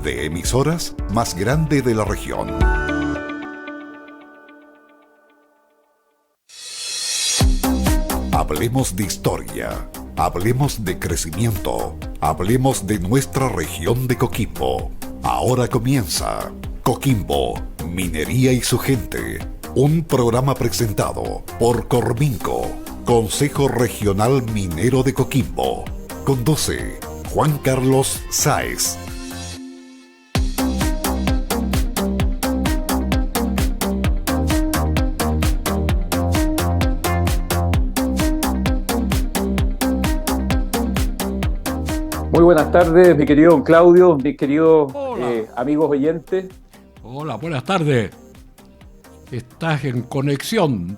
de emisoras más grande de la región. Hablemos de historia, hablemos de crecimiento, hablemos de nuestra región de Coquimbo. Ahora comienza Coquimbo, Minería y su gente, un programa presentado por Corminco, Consejo Regional Minero de Coquimbo. Conduce Juan Carlos Sáez. Muy buenas tardes, mi querido Claudio, mis queridos amigos oyentes. Hola, buenas tardes. Estás en conexión.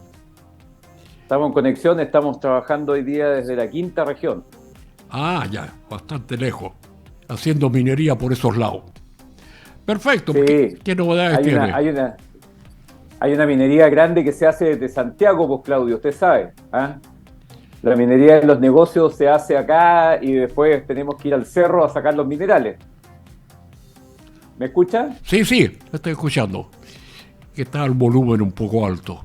Estamos en conexión, estamos trabajando hoy día desde la quinta región. Ah, ya, bastante lejos, haciendo minería por esos lados. Perfecto, Sí. ¿Qué novedades tiene? Hay una minería grande que se hace desde Santiago, pues Claudio, usted sabe. La minería de los negocios se hace acá y después tenemos que ir al cerro a sacar los minerales. ¿Me escucha? Sí, estoy escuchando. Que está el volumen un poco alto.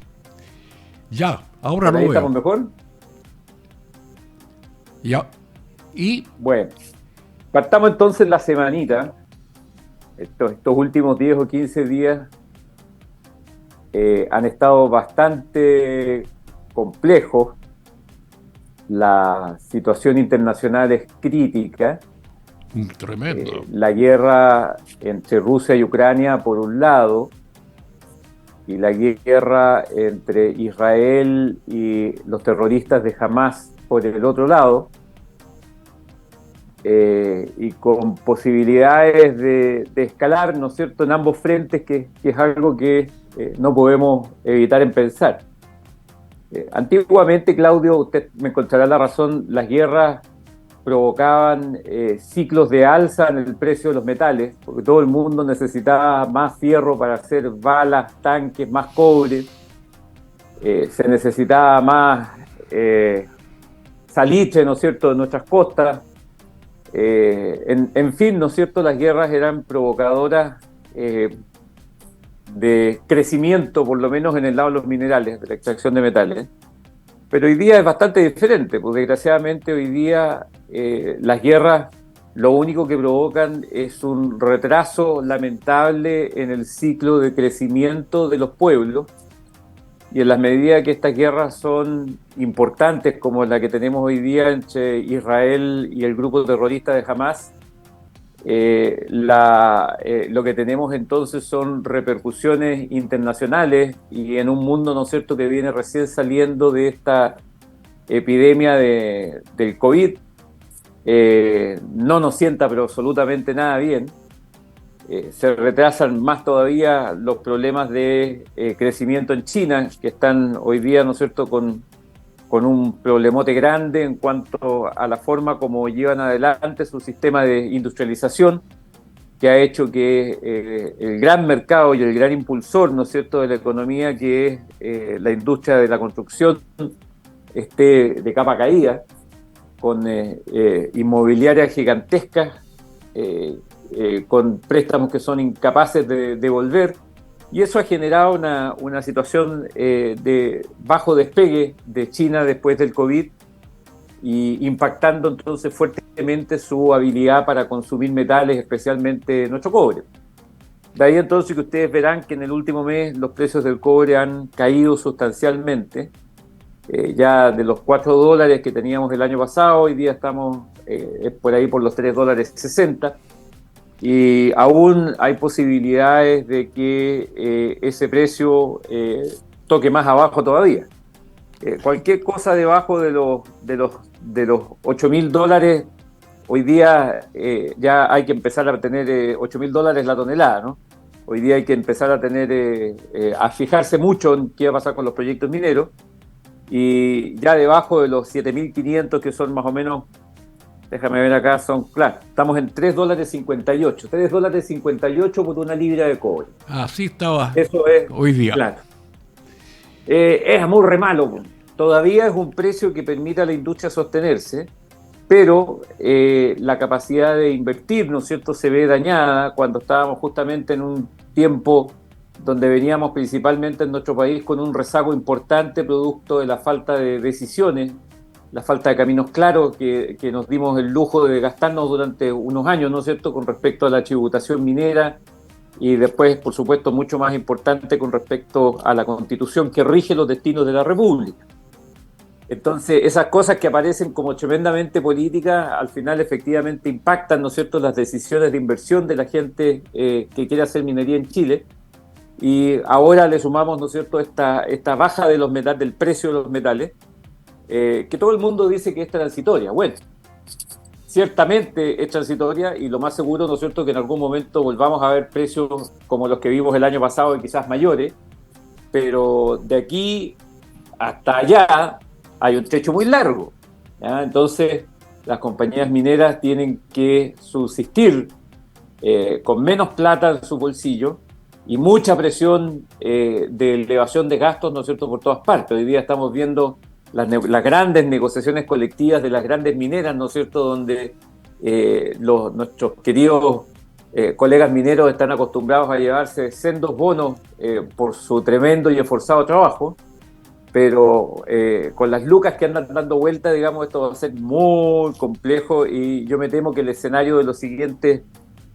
Ya, ahora lo ¿Ahí veo. estamos mejor? Ya. Y Bueno, partamos entonces la semanita. Estos últimos 10 o 15 días han estado bastante complejos. La situación internacional es crítica. tremendo. La guerra entre Rusia y Ucrania por un lado, y la guerra entre Israel y los terroristas de Hamas por el otro lado, y con posibilidades de escalar, ¿no es cierto?, en ambos frentes, que es algo que no podemos evitar en pensar. Antiguamente, Claudio, usted me encontrará la razón, las guerras provocaban ciclos de alza en el precio de los metales, porque todo el mundo necesitaba más fierro para hacer balas, tanques, más cobre, se necesitaba más salitre, ¿no es cierto?, de nuestras costas. En fin, ¿no es cierto?, las guerras eran provocadoras de crecimiento, por lo menos en el lado de los minerales, de la extracción de metales. Pero hoy día es bastante diferente, pues desgraciadamente hoy día las guerras lo único que provocan es un retraso lamentable en el ciclo de crecimiento de los pueblos, y en la medida que estas guerras son importantes, como la que tenemos hoy día entre Israel y el grupo terrorista de Hamas, lo que tenemos entonces son repercusiones internacionales, y en un mundo, ¿no es cierto?, que viene recién saliendo de esta epidemia del COVID, no nos sienta pero absolutamente nada bien. Se retrasan más todavía los problemas de crecimiento en China, que están hoy día, ¿no es cierto?, con un problemote grande en cuanto a la forma como llevan adelante su sistema de industrialización, que ha hecho que el gran mercado y el gran impulsor, ¿no es cierto?, de la economía, que es la industria de la construcción, esté de capa caída, con inmobiliarias gigantescas, con préstamos que son incapaces de devolver. Y eso ha generado una situación de bajo despegue de China después del COVID, y impactando entonces fuertemente su habilidad para consumir metales, especialmente nuestro cobre. De ahí entonces que ustedes verán que en el último mes los precios del cobre han caído sustancialmente. Ya de los $4 que teníamos el año pasado, hoy día estamos por ahí por los $3.60. Y aún hay posibilidades de que ese precio toque más abajo todavía. Cualquier cosa debajo de los $8.000, hoy día ya hay que empezar a tener $8.000 la tonelada, ¿no? Hoy día hay que empezar a tener a fijarse mucho en qué va a pasar con los proyectos mineros, y ya debajo de los 7.500, que son más o menos, déjame ver acá, claro, estamos en $3.58. $3.58 por una libra de cobre. Así estaba. Eso es hoy día. Claro. Es muy re malo. Todavía es un precio que permite a la industria sostenerse, pero la capacidad de invertir, ¿no es cierto?, se ve dañada cuando estábamos justamente en un tiempo donde veníamos principalmente en nuestro país con un rezago importante producto de la falta de decisiones, la falta de caminos claros que nos dimos el lujo de gastarnos durante unos años, ¿no es cierto?, con respecto a la tributación minera y después, por supuesto, mucho más importante con respecto a la Constitución que rige los destinos de la República. Entonces, esas cosas que aparecen como tremendamente políticas, al final efectivamente impactan, ¿no es cierto?, las decisiones de inversión de la gente que quiere hacer minería en Chile. Y ahora le sumamos, ¿no es cierto?, esta baja de los metales, del precio de los metales, que todo el mundo dice que es transitoria. Bueno, ciertamente es transitoria y lo más seguro, ¿no es cierto?, que en algún momento volvamos a ver precios como los que vimos el año pasado y quizás mayores, pero de aquí hasta allá hay un trecho muy largo, ¿ya? Entonces, las compañías mineras tienen que subsistir con menos plata en su bolsillo y mucha presión de elevación de gastos, ¿no es cierto?, por todas partes. Hoy día estamos viendo las grandes negociaciones colectivas de las grandes mineras, ¿no es cierto?, donde nuestros queridos colegas mineros están acostumbrados a llevarse sendos bonos por su tremendo y esforzado trabajo, pero con las lucas que andan dando vuelta, digamos, esto va a ser muy complejo y yo me temo que el escenario de los siguientes,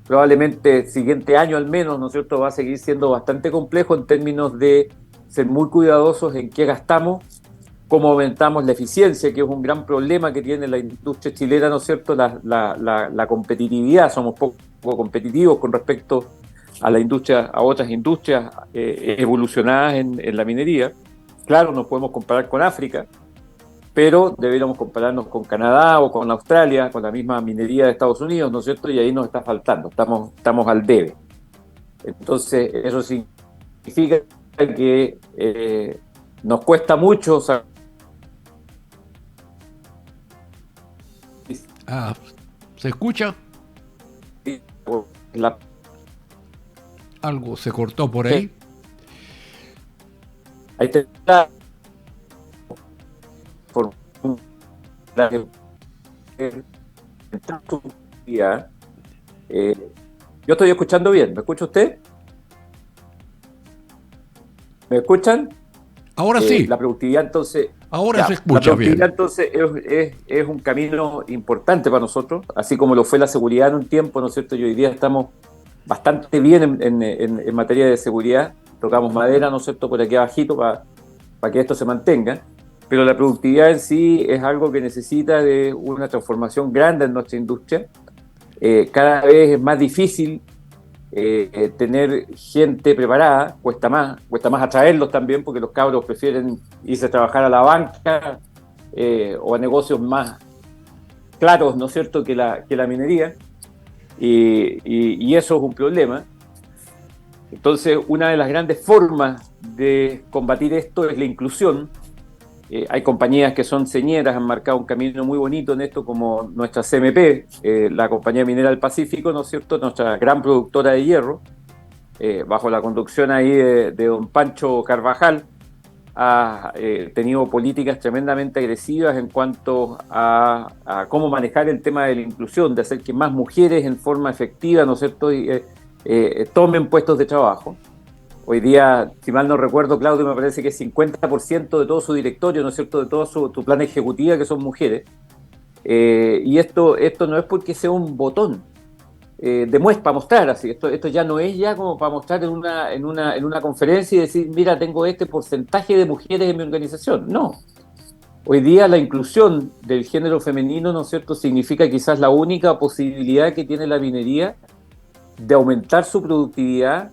probablemente siguiente año al menos, ¿no es cierto?, va a seguir siendo bastante complejo en términos de ser muy cuidadosos en qué gastamos, cómo aumentamos la eficiencia, que es un gran problema que tiene la industria chilena, ¿no es cierto?, la competitividad, somos poco competitivos con respecto a la industria, a otras industrias evolucionadas en la minería. Claro, nos podemos comparar con África, pero deberíamos compararnos con Canadá o con Australia, con la misma minería de Estados Unidos, ¿no es cierto? Y ahí nos está faltando, estamos al debe. Entonces, eso significa que nos cuesta mucho. ¿Se escucha? Algo se cortó por ahí. Ahí está. Yo estoy escuchando bien. ¿Me escucha usted? ¿Me escuchan? Ahora sí. La productividad entonces... Ahora se escucha bien. La productividad entonces es un camino importante para nosotros, así como lo fue la seguridad en un tiempo, ¿no es cierto? Y hoy día estamos bastante bien en materia de seguridad. Tocamos madera, ¿no es cierto?, por aquí abajito para que esto se mantenga. Pero la productividad en sí es algo que necesita de una transformación grande en nuestra industria. Cada vez es más difícil tener gente preparada, cuesta más atraerlos también, porque los cabros prefieren irse a trabajar a la banca o a negocios más claros, ¿no es cierto?, que la minería, y eso es un problema. Entonces, una de las grandes formas de combatir esto es la inclusión. Hay compañías que son señeras, han marcado un camino muy bonito en esto, como nuestra CMP, la Compañía Minera del Pacífico, ¿no es cierto?, nuestra gran productora de hierro, bajo la conducción ahí de don Pancho Carvajal, ha tenido políticas tremendamente agresivas en cuanto a cómo manejar el tema de la inclusión, de hacer que más mujeres en forma efectiva, ¿no es cierto?, tomen puestos de trabajo. Hoy día, si mal no recuerdo, Claudio, me parece que es 50% de todo su directorio, ¿no es cierto?, de todo tu plan ejecutiva, que son mujeres. Y esto no es porque sea un botón para mostrar así. Esto ya no es ya como para mostrar en una conferencia y decir, mira, tengo este porcentaje de mujeres en mi organización. No. Hoy día la inclusión del género femenino, ¿no es cierto?, significa quizás la única posibilidad que tiene la minería de aumentar su productividad,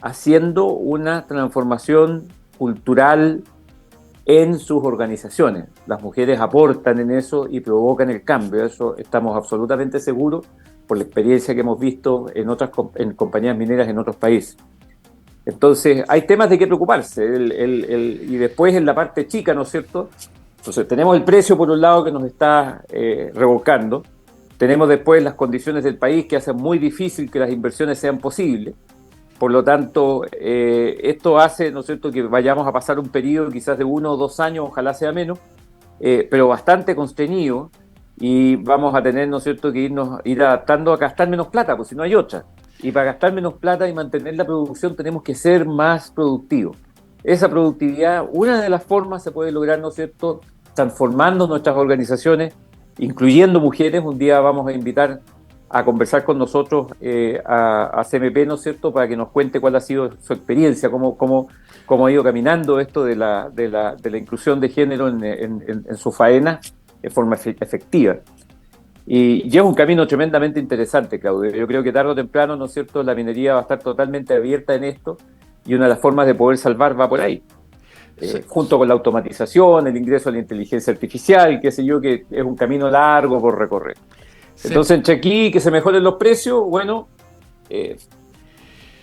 haciendo una transformación cultural en sus organizaciones. Las mujeres aportan en eso y provocan el cambio. Eso estamos absolutamente seguros por la experiencia que hemos visto en compañías mineras en otros países. Entonces, hay temas de qué preocuparse. Y después en la parte chica, ¿no es cierto? Entonces, tenemos el precio por un lado que nos está revolcando. Tenemos después las condiciones del país que hacen muy difícil que las inversiones sean posibles. Por lo tanto, esto hace, ¿no es cierto?, que vayamos a pasar un periodo quizás de 1 o 2 años, ojalá sea menos, pero bastante constreñido, y vamos a tener, ¿no es cierto?, que ir adaptando a gastar menos plata, pues si no hay otra. Y para gastar menos plata y mantener la producción tenemos que ser más productivos. Esa productividad, una de las formas se puede lograr, ¿no es cierto?, transformando nuestras organizaciones, incluyendo mujeres. Un día vamos a invitar a conversar con nosotros a CMP, ¿no es cierto?, para que nos cuente cuál ha sido su experiencia, cómo ha ido caminando esto de la inclusión de género en su faena de forma efectiva. Y es un camino tremendamente interesante, Claudio. Yo creo que tarde o temprano, ¿no es cierto?, la minería va a estar totalmente abierta en esto, y una de las formas de poder salvar va por ahí. Sí. Junto con la automatización, el ingreso a la inteligencia artificial, qué sé yo, que es un camino largo por recorrer. Sí. Entonces, entre aquí que se mejoren los precios, bueno,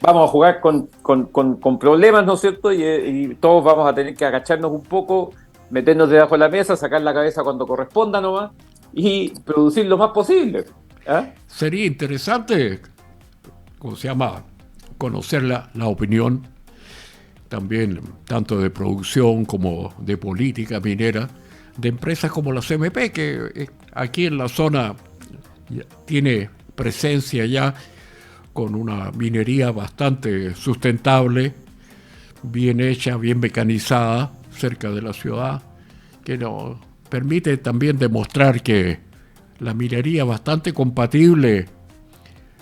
vamos a jugar con problemas, ¿no es cierto? Y todos vamos a tener que agacharnos un poco, meternos debajo de la mesa, sacar la cabeza cuando corresponda nomás y producir lo más posible. ¿Ah? Sería interesante, ¿cómo se llama?, conocer la opinión también tanto de producción como de política minera de empresas como la CMP, que aquí en la zona tiene presencia ya con una minería bastante sustentable, bien hecha, bien mecanizada, cerca de la ciudad, que nos permite también demostrar que la minería es bastante compatible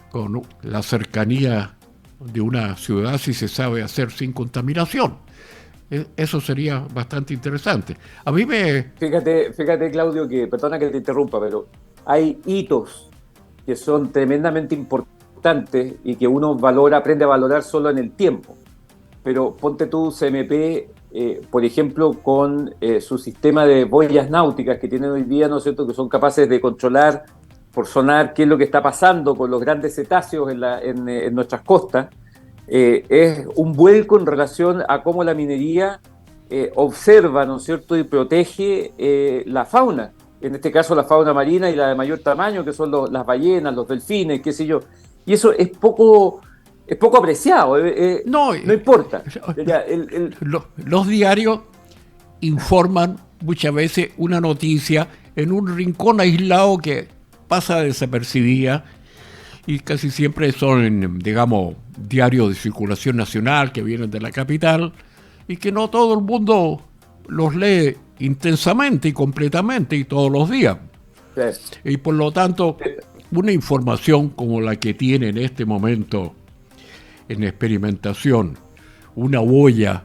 con la cercanía de una ciudad si se sabe hacer sin contaminación. Eso sería bastante interesante. A mí me... Fíjate, Claudio, que, perdona que te interrumpa, pero hay hitos que son tremendamente importantes y que uno aprende a valorar solo en el tiempo. Pero ponte tú CMP, por ejemplo, con su sistema de boyas náuticas que tienen hoy día, ¿no es cierto?, que son capaces de controlar por sonar qué es lo que está pasando con los grandes cetáceos en nuestras costas. Es un vuelco en relación a cómo la minería observa, ¿no es cierto?, y protege la fauna, en este caso la fauna marina y la de mayor tamaño, que son las ballenas, los delfines, qué sé yo. Y eso es poco apreciado, no importa. Los diarios informan muchas veces una noticia en un rincón aislado que pasa desapercibida, y casi siempre son, digamos, diarios de circulación nacional que vienen de la capital y que no todo el mundo los lee intensamente y completamente y todos los días. Sí. Y por lo tanto, una información como la que tiene en este momento en experimentación, una boya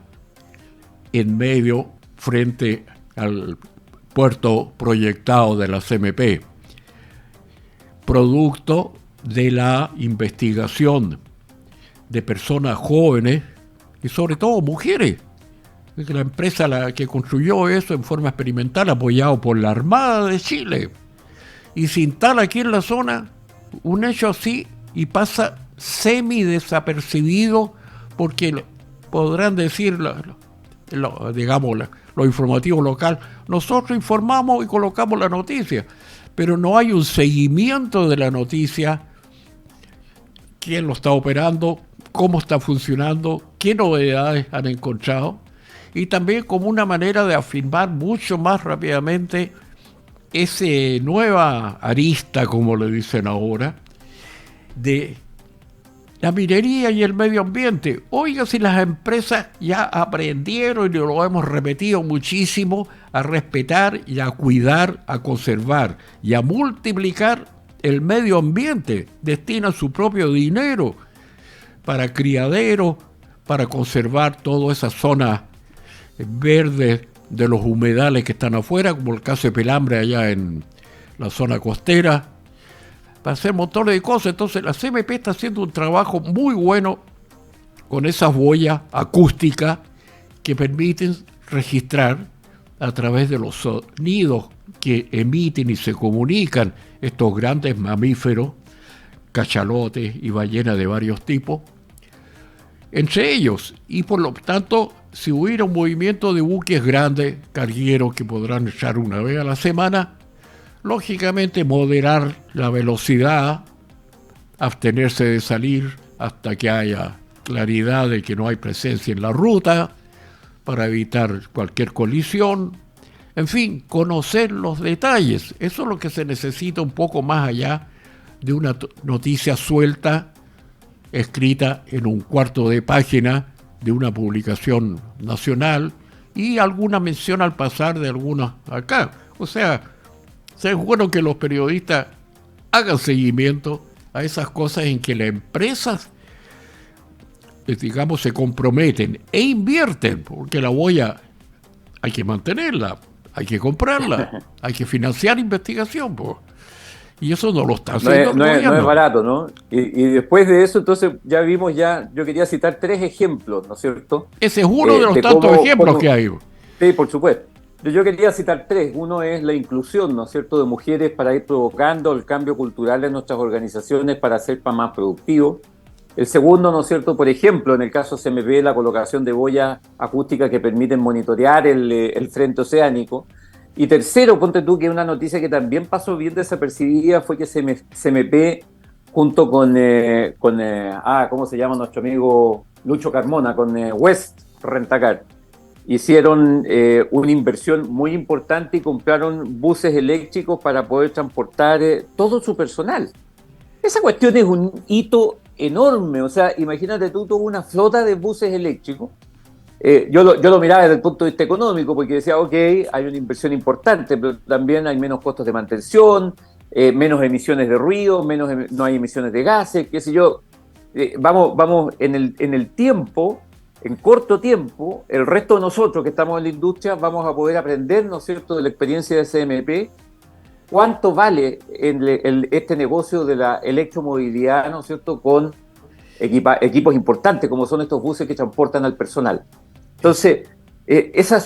en medio frente al puerto proyectado de la CMP, producto de la investigación de personas jóvenes y sobre todo mujeres. La empresa que construyó eso en forma experimental, apoyado por la Armada de Chile, y se instala aquí en la zona un hecho así y pasa semi desapercibido, porque podrán decir digamos lo informativo local, nosotros informamos y colocamos la noticia, pero no hay un seguimiento de la noticia, quién lo está operando, cómo está funcionando, qué novedades han encontrado, y también como una manera de afirmar mucho más rápidamente esa nueva arista, como le dicen ahora, de la minería y el medio ambiente. Oiga, si las empresas ya aprendieron, y lo hemos repetido muchísimo, a respetar y a cuidar, a conservar y a multiplicar el medio ambiente, destinan su propio dinero para criaderos, para conservar todas esas zonas verdes de los humedales que están afuera, como el caso de Pelambre allá en la zona costera, para hacer montones de cosas. Entonces la CMP está haciendo un trabajo muy bueno con esas boyas acústicas que permiten registrar a través de los sonidos que emiten y se comunican estos grandes mamíferos, cachalotes y ballenas de varios tipos, entre ellos. Y por lo tanto, si hubiera un movimiento de buques grandes, cargueros, que podrán echar una vez a la semana, lógicamente moderar la velocidad, abstenerse de salir hasta que haya claridad de que no hay presencia en la ruta, para evitar cualquier colisión, En fin, conocer los detalles. Eso es lo que se necesita un poco más allá de una noticia suelta, escrita en un cuarto de página de una publicación nacional y alguna mención al pasar de algunas acá. O sea, es bueno que los periodistas hagan seguimiento a esas cosas en que las empresas, digamos, se comprometen e invierten, porque la boya hay que mantenerla, hay que comprarla, hay que financiar investigación, pues. Y eso no lo está haciendo el gobierno. No es barato, ¿no? Y después de eso, entonces ya vimos, yo quería citar 3 ejemplos, ¿no es cierto? Ese es uno de los tantos ejemplos que hay. Sí, por supuesto. Yo quería citar 3. Uno es la inclusión, ¿no es cierto?, de mujeres para ir provocando el cambio cultural en nuestras organizaciones para ser más productivos. El segundo, ¿no es cierto?, por ejemplo, en el caso CMP, la colocación de boyas acústicas que permiten monitorear el frente oceánico. Y tercero, ponte tú, que una noticia que también pasó bien desapercibida fue que CMP, junto con ¿cómo se llama nuestro amigo Lucho Carmona? Con West Rentacar, hicieron una inversión muy importante y compraron buses eléctricos para poder transportar todo su personal. Esa cuestión es un hito enorme, o sea, imagínate tú toda una flota de buses eléctricos. Yo lo miraba desde el punto de vista económico, porque decía, ok, hay una inversión importante, pero también hay menos costos de mantención, menos emisiones de ruido, no hay emisiones de gases, qué sé yo. Vamos en el tiempo, en corto tiempo, el resto de nosotros que estamos en la industria vamos a poder aprender, ¿no es cierto?, de la experiencia de CMP, cuánto vale este negocio de la electromovilidad, ¿no es cierto?, con equipos importantes como son estos buses que transportan al personal. Entonces, estos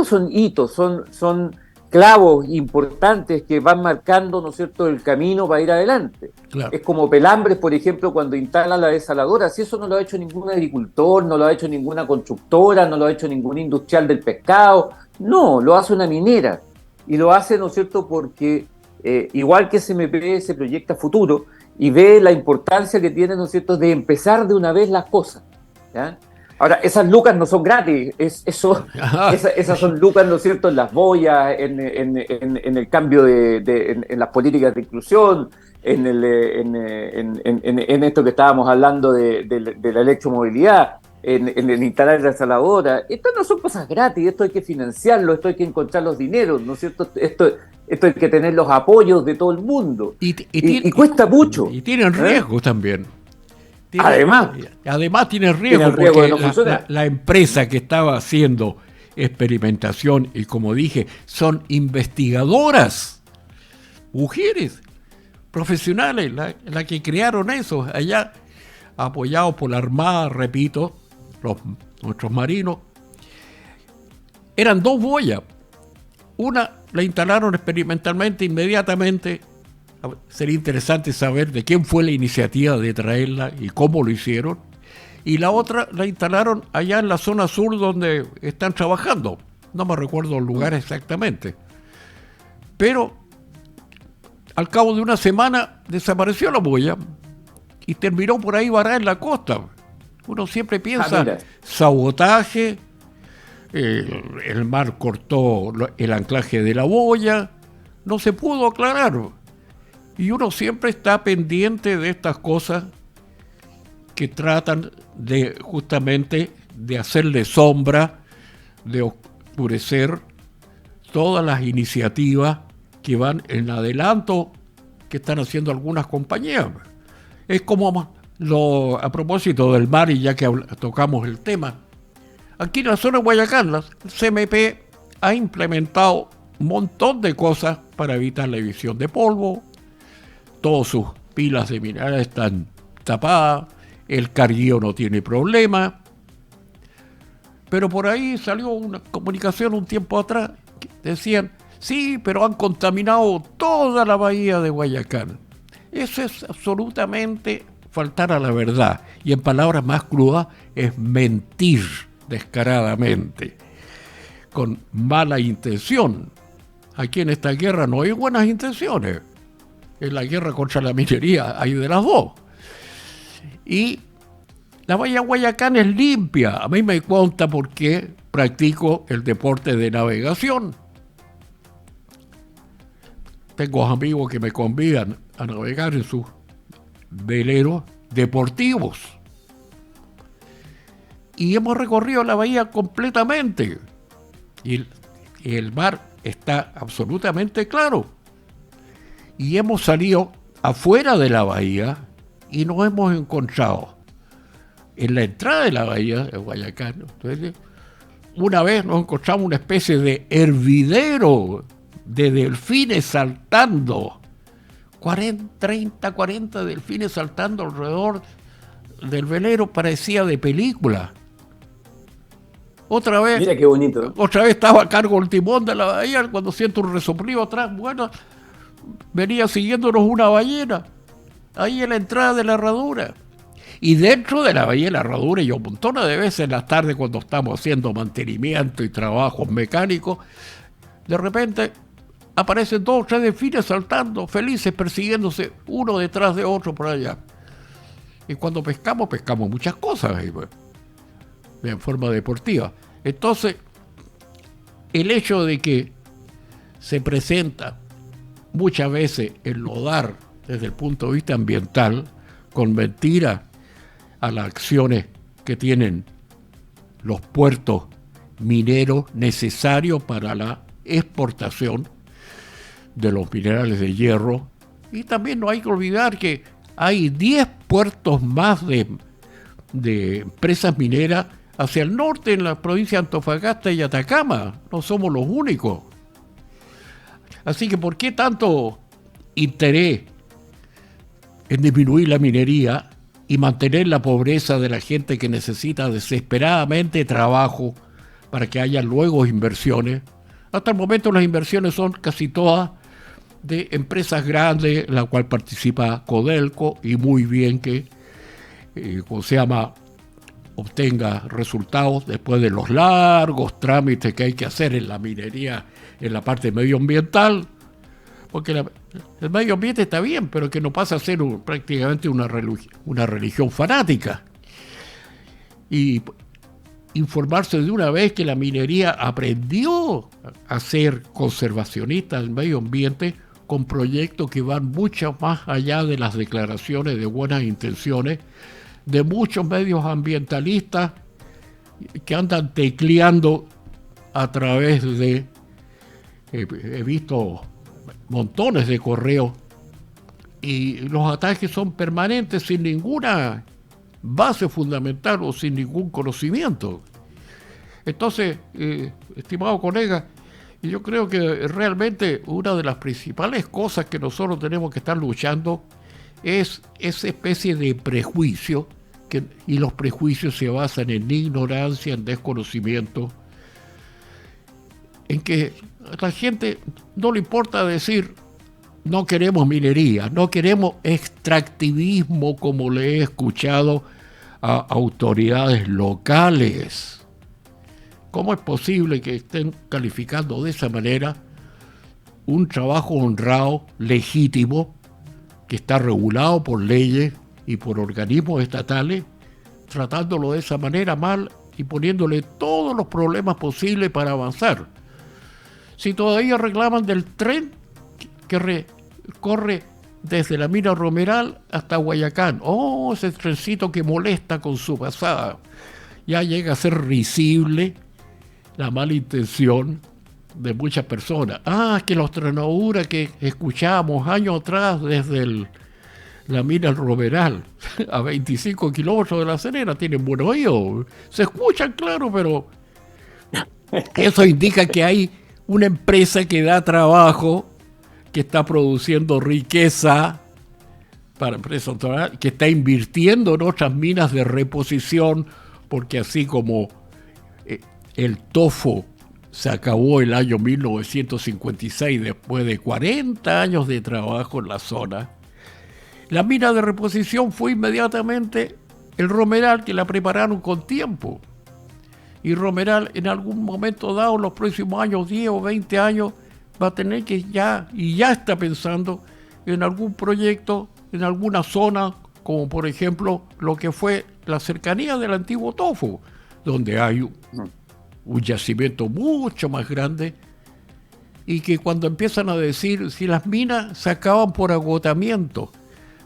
son hitos, son clavos importantes que van marcando, ¿no es cierto?, el camino para ir adelante. Claro. Es como Pelambres, por ejemplo, cuando instala la desaladora. Si eso no lo ha hecho ningún agricultor, no lo ha hecho ninguna constructora, no lo ha hecho ningún industrial del pescado, no, lo hace una minera. Y lo hace, ¿no es cierto?, porque igual que CMP se proyecta futuro y ve la importancia que tiene, ¿no es cierto?, de empezar de una vez las cosas, ¿ya? Ahora, esas lucas no son gratis, esas son lucas, ¿no es cierto?, en las boyas, en el cambio en las políticas de inclusión, en esto que estábamos hablando de la electromovilidad, en instalar la desaladora. Esto no son cosas gratis, esto hay que financiarlo, esto hay que encontrar los dineros, ¿no es cierto? Esto hay que tener los apoyos de todo el mundo. Y cuesta mucho. Y tienen riesgos también. Además tiene riesgo porque la empresa que estaba haciendo experimentación, y como dije, son investigadoras, mujeres, profesionales, la que crearon eso, allá apoyados por la Armada, repito, nuestros marinos. Eran 2 boyas. Una la instalaron experimentalmente inmediatamente. Sería interesante saber de quién fue la iniciativa de traerla y cómo lo hicieron. Y la otra la instalaron allá en la zona sur donde están trabajando. No me recuerdo el lugar exactamente. Pero al cabo de una semana desapareció la boya y terminó por ahí varada en la costa. Uno siempre piensa sabotaje, el mar cortó el anclaje de la boya, no se pudo aclarar. Y uno siempre está pendiente de estas cosas que tratan de justamente de hacerle sombra, de oscurecer todas las iniciativas que van en adelanto que están haciendo algunas compañías. Es como a propósito del mar, y ya que tocamos el tema, aquí en la zona de Guayacán, la CMP ha implementado un montón de cosas para evitar la emisión de polvo. Todas sus pilas de mineral están tapadas, el carguío no tiene problema. Pero por ahí salió una comunicación un tiempo atrás que decían, sí, pero han contaminado toda la bahía de Guayacán. Eso es absolutamente faltar a la verdad. Y en palabras más crudas, es mentir descaradamente, con mala intención. Aquí en esta guerra no hay buenas intenciones. En la guerra contra la minería hay de las dos. Y la bahía Guayacán es limpia. A mí me cuenta porque practico el deporte de navegación. tengo amigos que me convidan a navegar en sus veleros deportivos. Y hemos recorrido la bahía completamente. Y el mar está absolutamente claro. Y hemos salido afuera de la bahía y nos hemos encontrado en la entrada de la bahía de Guayacán. Entonces, una vez nos encontramos una especie de hervidero de delfines saltando. 40 delfines saltando alrededor del velero, parecía de película. Otra vez, mira qué bonito. Otra vez estaba a cargo el timón de la bahía cuando siento un resoplido atrás. Bueno, venía siguiéndonos una ballena ahí en la entrada de la herradura. Y dentro de la bahía de la herradura, yo montones de veces en las tardes cuando estamos haciendo mantenimiento y trabajos mecánicos, de repente aparecen 2 o 3 delfines saltando, felices, persiguiéndose uno detrás de otro por allá. Y cuando pescamos muchas cosas ahí, pues, en forma deportiva. Entonces, el hecho de que se presenta muchas veces el lodar desde el punto de vista ambiental con mentiras a las acciones que tienen los puertos mineros necesarios para la exportación de los minerales de hierro. Y también no hay que olvidar que hay 10 puertos más de empresas mineras hacia el norte en la provincia de Antofagasta y Atacama. No somos los únicos. Así que ¿por qué tanto interés en disminuir la minería y mantener la pobreza de la gente que necesita desesperadamente trabajo para que haya luego inversiones? Hasta el momento las inversiones son casi todas de empresas grandes, en la cual participa Codelco, y muy bien que, obtenga resultados después de los largos trámites que hay que hacer en la minería, en la parte medioambiental, porque el medio ambiente está bien, pero que no pasa a ser prácticamente una religión fanática. Y informarse de una vez que la minería aprendió a ser conservacionista del medio ambiente con proyectos que van mucho más allá de las declaraciones de buenas intenciones de muchos medios ambientalistas que andan tecleando a través de... he visto montones de correos y los ataques son permanentes sin ninguna base fundamental o sin ningún conocimiento. Entonces, estimado colega, yo creo que realmente una de las principales cosas que nosotros tenemos que estar luchando es esa especie de prejuicio, y los prejuicios se basan en ignorancia, en desconocimiento, en que a la gente no le importa decir no queremos minería, no queremos extractivismo, como le he escuchado a autoridades locales. ¿Cómo es posible que estén calificando de esa manera un trabajo honrado, legítimo, que está regulado por leyes y por organismos estatales, tratándolo de esa manera mal y poniéndole todos los problemas posibles para avanzar? Si todavía reclaman del tren que corre desde la mina Romeral hasta Guayacán, ese trencito que molesta con su pasada, ya llega a ser risible la mala intención de muchas personas. Que los trenaduras que escuchábamos años atrás desde la mina Romeral a 25 kilómetros de La Serena tienen buenos oídos, se escuchan claro, pero eso indica que hay una empresa que da trabajo, que está produciendo riqueza para empresas, que está invirtiendo en otras minas de reposición, porque así como el TOFO se acabó el año 1956 después de 40 años de trabajo en la zona, la mina de reposición fue inmediatamente el Romeral, que la prepararon con tiempo. Y Romeral en algún momento dado, en los próximos años, 10 o 20 años, va a tener que ya está pensando en algún proyecto, en alguna zona, como por ejemplo lo que fue la cercanía del antiguo TOFO, donde hay un yacimiento mucho más grande y que cuando empiezan a decir si las minas se acaban por agotamiento,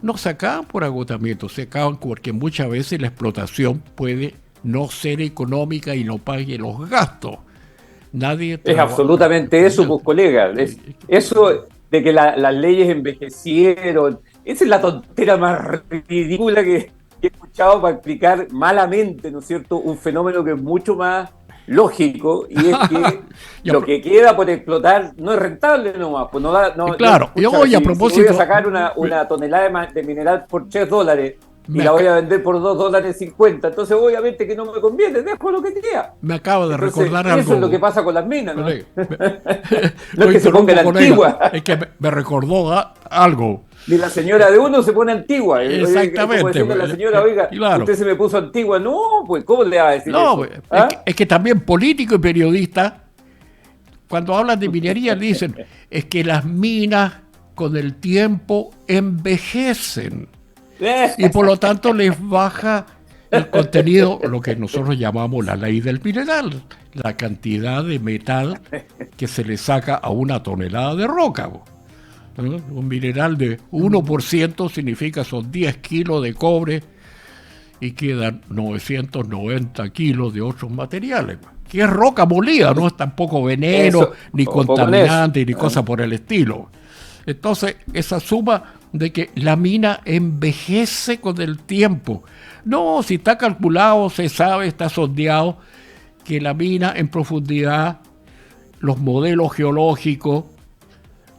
no se acaban por agotamiento, se acaban porque muchas veces la explotación puede no ser económica y no pague los gastos. Nadie es absolutamente eso, pues, colega. Eso de que las leyes envejecieron, esa es la tontera más ridícula que he escuchado para explicar malamente, ¿no es cierto?, un fenómeno que es mucho más lógico, y es que lo que queda por explotar no es rentable nomás. Pues claro, yo voy a propósito. Si voy a sacar una tonelada de mineral por $3 y la voy a vender por $2.50, entonces obviamente que no me conviene, dejo lo que queda. Me acaba de recordar algo. Eso es lo que pasa con las minas, ¿no? No es que se ponga la antigua. Es que me recordó algo. Ni la señora de uno se pone antigua. Exactamente. Como la señora, oiga, claro. Usted se me puso antigua. No, pues, ¿cómo le va a decir eso? Es que también político y periodista, cuando hablan de minería, dicen, es que las minas con el tiempo envejecen. Y por lo tanto les baja el contenido, lo que nosotros llamamos la ley del mineral, la cantidad de metal que se le saca a una tonelada de roca. Un mineral de 1% significa son 10 kilos de cobre y quedan 990 kilos de otros materiales, que es roca molida, no es tampoco veneno, ni contaminante, ni cosa por el estilo. Entonces, esa suma de que la mina envejece con el tiempo. No, si está calculado, se sabe, está sondeado, que la mina en profundidad, los modelos geológicos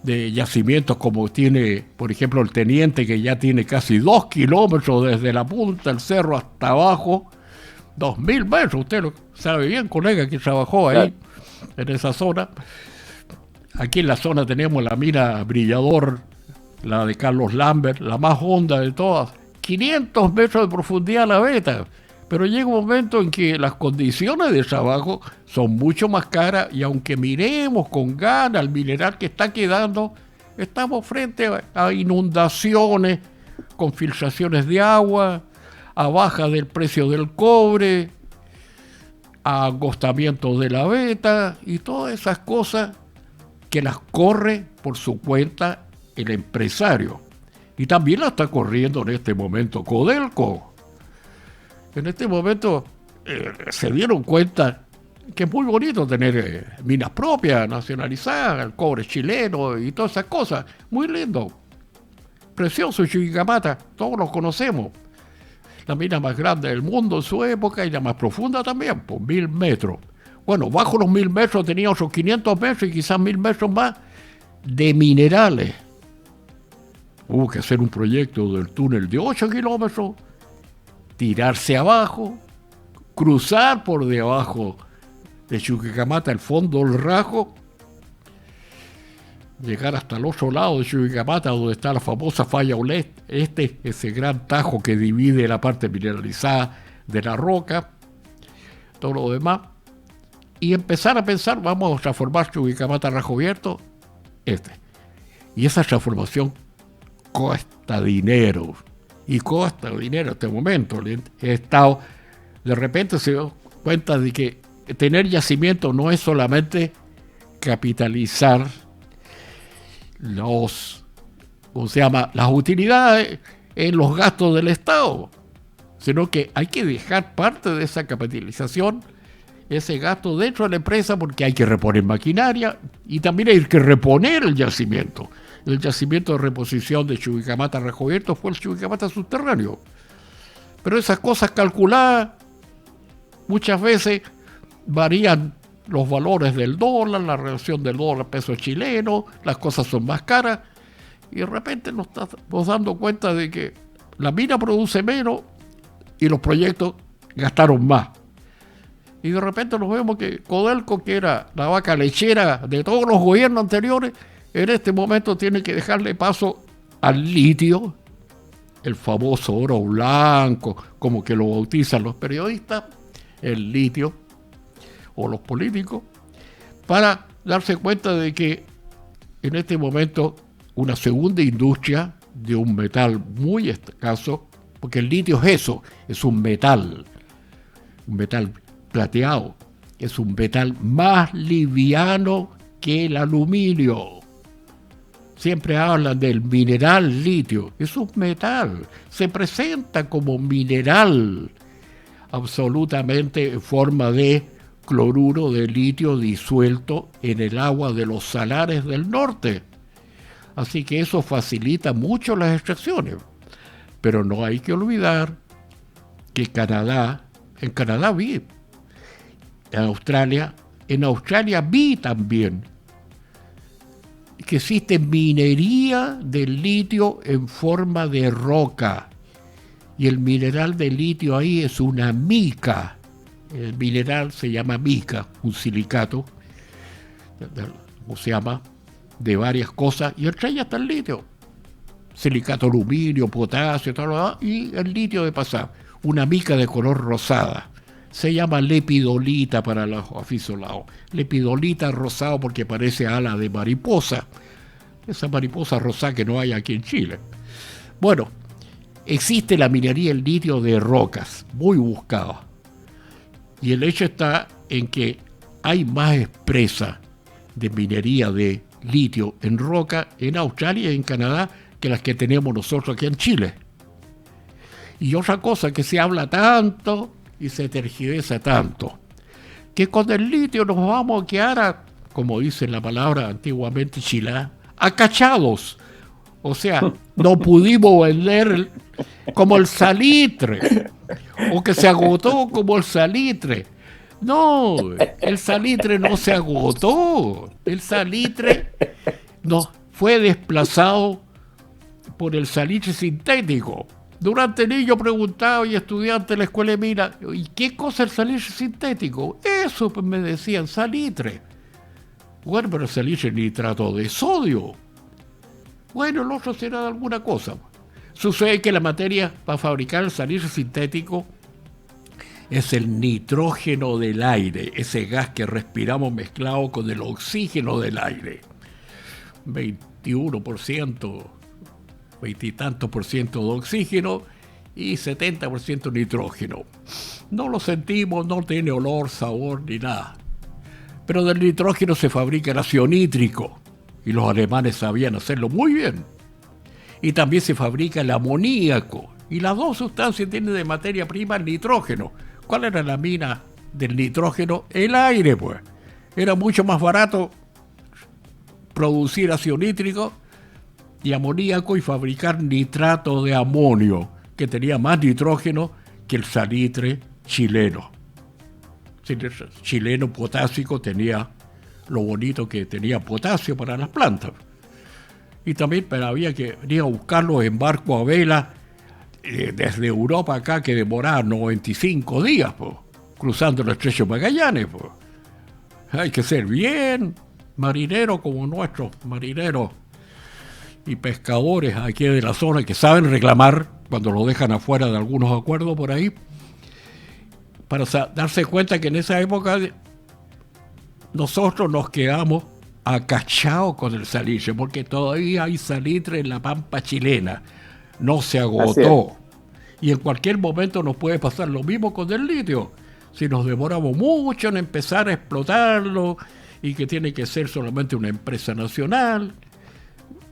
de yacimientos como tiene, por ejemplo, el Teniente, que ya tiene casi 2 kilómetros desde la punta del cerro hasta abajo, 2.000 metros, usted lo sabe bien, colega, que trabajó ahí, en esa zona. Aquí en la zona tenemos la mina Brillador, la de Carlos Lambert, la más honda de todas, 500 metros de profundidad la veta. Pero llega un momento en que las condiciones de trabajo son mucho más caras, y aunque miremos con ganas el mineral que está quedando, estamos frente a inundaciones con filtraciones de agua, a baja del precio del cobre, a agostamiento de la veta y todas esas cosas que las corre por su cuenta el empresario. Y también la está corriendo en este momento Codelco. En este momento se dieron cuenta que es muy bonito tener minas propias, nacionalizadas, el cobre chileno y todas esas cosas. Muy lindo. Precioso Chuquicamata, todos los conocemos. La mina más grande del mundo en su época y la más profunda también, por 1.000 metros. Bueno, bajo los 1.000 metros tenía otros 500 metros y quizás 1.000 metros más de minerales. Hubo que hacer un proyecto del túnel de 8 kilómetros, tirarse abajo, cruzar por debajo de Chuquicamata, el fondo del Rajo, llegar hasta el otro lado de Chuquicamata, donde está la famosa falla oeste, ese gran tajo que divide la parte mineralizada de la roca, todo lo demás, y empezar a pensar, vamos a transformar Chuquicamata Rajo Abierto, y esa transformación cuesta dinero. Y cuesta dinero en este momento. He estado, de repente se dio cuenta de que tener yacimiento no es solamente capitalizar las utilidades en los gastos del Estado, sino que hay que dejar parte de esa capitalización, ese gasto dentro de la empresa, porque hay que reponer maquinaria y también hay que reponer el yacimiento. El yacimiento de reposición de Chuquicamata Rajo Abierto fue el Chuquicamata subterráneo. Pero esas cosas calculadas muchas veces varían los valores del dólar, la relación del dólar peso chileno, las cosas son más caras y de repente nos estamos dando cuenta de que la mina produce menos y los proyectos gastaron más. Y de repente nos vemos que Codelco, que era la vaca lechera de todos los gobiernos anteriores, en este momento tiene que dejarle paso al litio, el famoso oro blanco, como que lo bautizan los periodistas, el litio, o los políticos, para darse cuenta de que en este momento una segunda industria de un metal muy escaso, porque el litio es eso, es un metal plateado, es un metal más liviano que que el aluminio. Siempre hablan del mineral litio. Es un metal. Se presenta como mineral, absolutamente en forma de cloruro de litio disuelto en el agua de los salares del norte. Así que eso facilita mucho las extracciones. Pero no hay que olvidar que en Canadá vi, en Australia vi también que existe minería del litio en forma de roca. Y el mineral de litio ahí es una mica. El mineral se llama mica, un silicato, ¿cómo se llama? De varias cosas, y entre ellas está el litio. Silicato aluminio, potasio, todo lo demás, y el litio de pasar. Una mica de color rosada. Se llama lepidolita para los aficionados. Lepidolita rosado porque parece ala de mariposa. Esa mariposa rosada que no hay aquí en Chile. Bueno, existe la minería del litio de rocas, muy buscada. Y el hecho está en que hay más empresas de minería de litio en roca en Australia y en Canadá que las que tenemos nosotros aquí en Chile. Y otra cosa que se habla tanto y se tergiversa tanto, que con el litio nos vamos a quedar, como dice la palabra antiguamente chilena, acachados. O sea, no pudimos vender como el salitre, o que se agotó como el salitre. No, el salitre no se agotó. El salitre no fue desplazado por el salitre sintético. Durante niño preguntaba y estudiante de la escuela de mina, ¿y qué cosa es el salitre sintético? Eso pues me decían, salitre. Bueno, pero el salitre es nitrato de sodio. Bueno, el otro será de alguna cosa. Sucede que la materia para fabricar el salitre sintético es el nitrógeno del aire, ese gas que respiramos mezclado con el oxígeno del aire. 21%, 20 y tantos por ciento de oxígeno y 70% nitrógeno. No lo sentimos, no tiene olor, sabor ni nada. Pero del nitrógeno se fabrica el ácido nítrico y los alemanes sabían hacerlo muy bien. Y también se fabrica el amoníaco y las dos sustancias tienen de materia prima el nitrógeno. ¿Cuál era la mina del nitrógeno? El aire, pues. Era mucho más barato producir ácido nítrico y amoníaco y fabricar nitrato de amonio, que tenía más nitrógeno que el salitre chileno. El chileno potásico tenía lo bonito que tenía potasio para las plantas. Y también pero había que venir a buscarlo en barco a vela desde Europa acá, que demoraba 95 días, po, cruzando el estrecho de Magallanes. Po. Hay que ser bien marinero como nuestros marineros y pescadores aquí de la zona que saben reclamar cuando lo dejan afuera de algunos acuerdos por ahí, para darse cuenta que en esa época nosotros nos quedamos acachados con el salitre, porque todavía hay salitre en la pampa chilena, no se agotó. Y en cualquier momento nos puede pasar lo mismo con el litio, si nos demoramos mucho en empezar a explotarlo y que tiene que ser solamente una empresa nacional.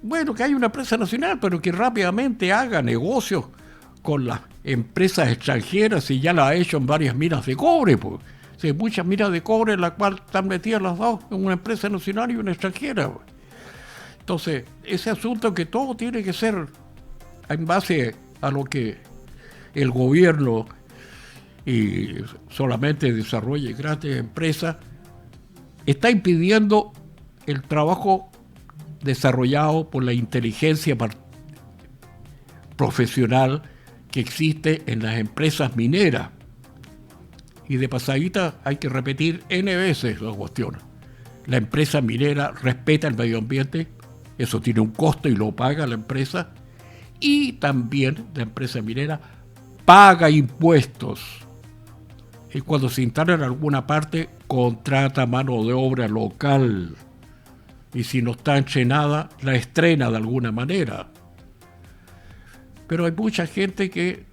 Bueno, que hay una empresa nacional, pero que rápidamente haga negocios con las empresas extranjeras y ya la ha hecho en varias minas de cobre, pues. Sí, muchas minas de cobre en las cuales están metidas las dos, en una empresa nacional y una extranjera. Pues. Entonces, ese asunto que todo tiene que ser en base a lo que el gobierno y solamente desarrolle grandes empresas, está impidiendo el trabajo desarrollado por la inteligencia profesional que existe en las empresas mineras. Y de pasadita hay que repetir N veces la cuestión. La empresa minera respeta el medio ambiente, eso tiene un costo y lo paga la empresa, y también la empresa minera paga impuestos. Y cuando se instala en alguna parte, contrata mano de obra local. Y si no está entrenada, la estrena de alguna manera. Pero hay mucha gente que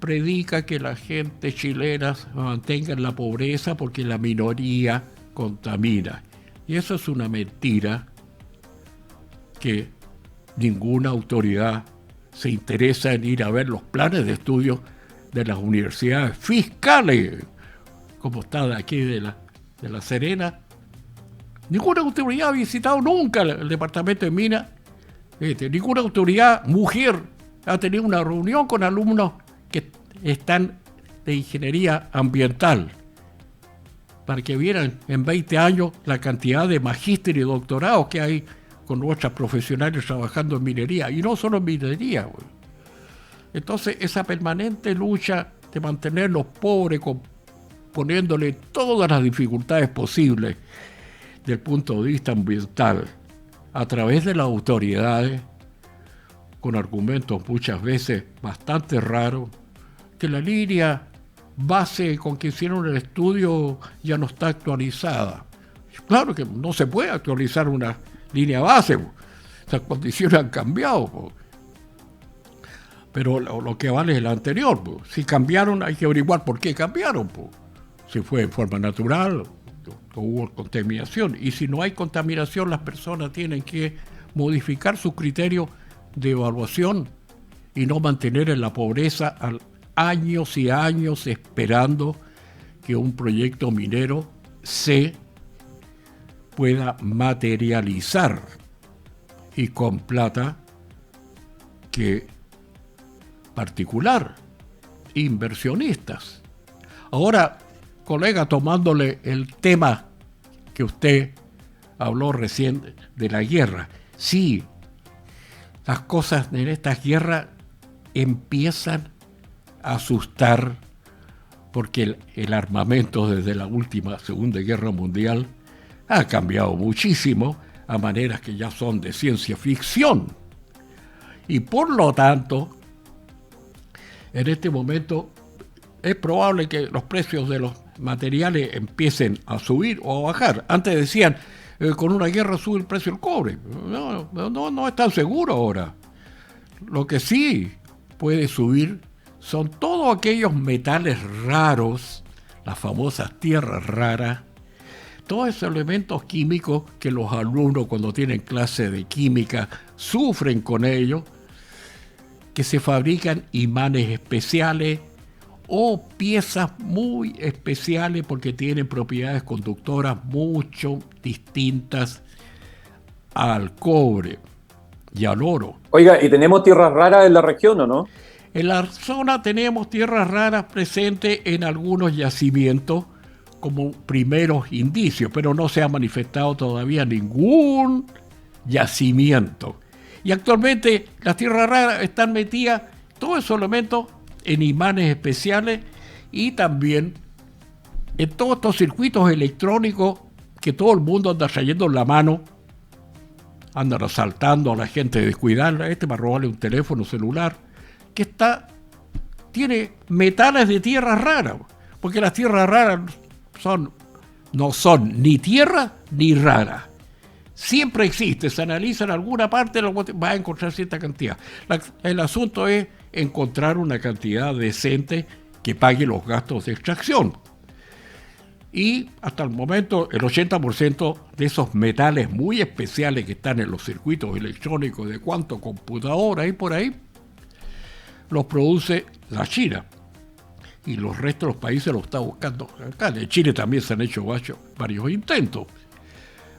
predica que la gente chilena se mantenga en la pobreza porque la minoría contamina. Y eso es una mentira que ninguna autoridad se interesa en ir a ver los planes de estudio de las universidades fiscales, como está de aquí de La Serena. Ninguna autoridad ha visitado nunca el departamento de Minas. Ninguna autoridad mujer ha tenido una reunión con alumnos que están de ingeniería ambiental para que vieran en 20 años la cantidad de magíster y doctorados que hay con nuestras profesionales trabajando en minería, y no solo en minería. Entonces, esa permanente lucha de mantenerlos pobres, poniéndole todas las dificultades posibles desde el punto de vista ambiental, a través de las autoridades, con argumentos muchas veces bastante raros, que la línea base con que hicieron el estudio ya no está actualizada. Claro que no se puede actualizar una línea base, esas condiciones han cambiado, pero lo que vale es el anterior. Si cambiaron, hay que averiguar por qué cambiaron, si fue en forma natural o hubo contaminación, y si no hay contaminación, las personas tienen que modificar su criterio de evaluación y no mantener en la pobreza años y años esperando que un proyecto minero se pueda materializar, y con plata que particular, inversionistas. Ahora, colega, tomándole el tema que usted habló recién de la guerra, sí, las cosas en estas guerras empiezan a asustar, porque el armamento desde la última Segunda Guerra Mundial ha cambiado muchísimo a maneras que ya son de ciencia ficción. Y por lo tanto, en este momento es probable que los precios de los materiales empiecen a subir o a bajar. Antes decían, con una guerra sube el precio del cobre. No es tan seguro ahora. Lo que sí puede subir son todos aquellos metales raros, las famosas tierras raras, todos esos elementos químicos que los alumnos cuando tienen clase de química sufren con ellos, que se fabrican imanes especiales o piezas muy especiales porque tienen propiedades conductoras mucho distintas al cobre y al oro. Oiga, ¿y tenemos tierras raras en la región o no? En la zona tenemos tierras raras presentes en algunos yacimientos como primeros indicios, pero no se ha manifestado todavía ningún yacimiento. Y actualmente las tierras raras están metidas, todos esos elementos, en imanes especiales y también en todos estos circuitos electrónicos que todo el mundo anda trayendo en la mano, andan asaltando a la gente, descuidarla, para robarle un teléfono celular, que tiene metales de tierras raras, porque las tierras raras no son ni tierra ni raras. Siempre existe, se analiza en alguna parte, va a encontrar cierta cantidad. El asunto es encontrar una cantidad decente que pague los gastos de extracción. Y hasta el momento el 80% de esos metales muy especiales que están en los circuitos electrónicos de cuánto computadora hay por ahí, los produce la China. Y los restos de los países los está buscando acá. En Chile también se han hecho varios intentos.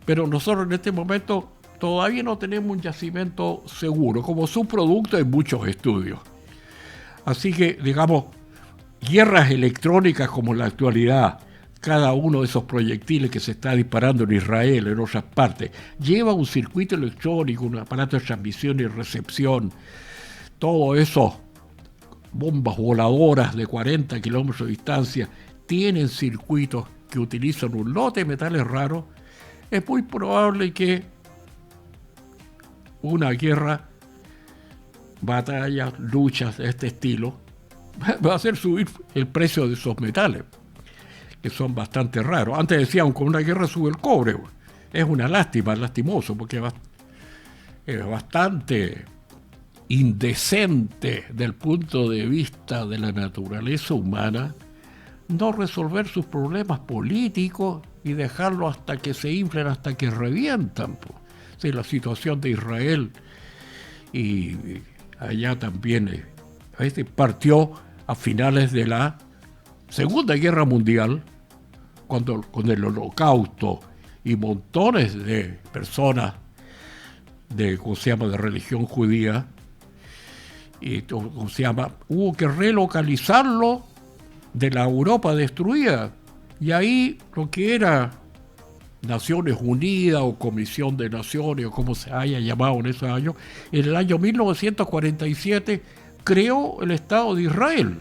Pero nosotros en este momento todavía no tenemos un yacimiento seguro. Como subproducto hay muchos estudios. Así que, digamos, guerras electrónicas como en la actualidad, cada uno de esos proyectiles que se está disparando en Israel, en otras partes, lleva un circuito electrónico, un aparato de transmisión y recepción, todo eso, bombas voladoras de 40 kilómetros de distancia, tienen circuitos que utilizan un lote de metales raros. Es muy probable que una guerra, batallas, luchas de este estilo, va a hacer subir el precio de esos metales, que son bastante raros. Antes decían, con una guerra sube el cobre. Es una lástima, es lastimoso, porque es bastante indecente del punto de vista de la naturaleza humana no resolver sus problemas políticos y dejarlo hasta que se inflen, hasta que revientan. Sí, la situación de Israel y allá también partió a finales de la Segunda Guerra Mundial, cuando con el Holocausto y montones de personas de religión judía, y hubo que relocalizarlo de la Europa destruida, y ahí lo que era Naciones Unidas o Comisión de Naciones o como se haya llamado en esos años, en el año 1947 creó el Estado de Israel,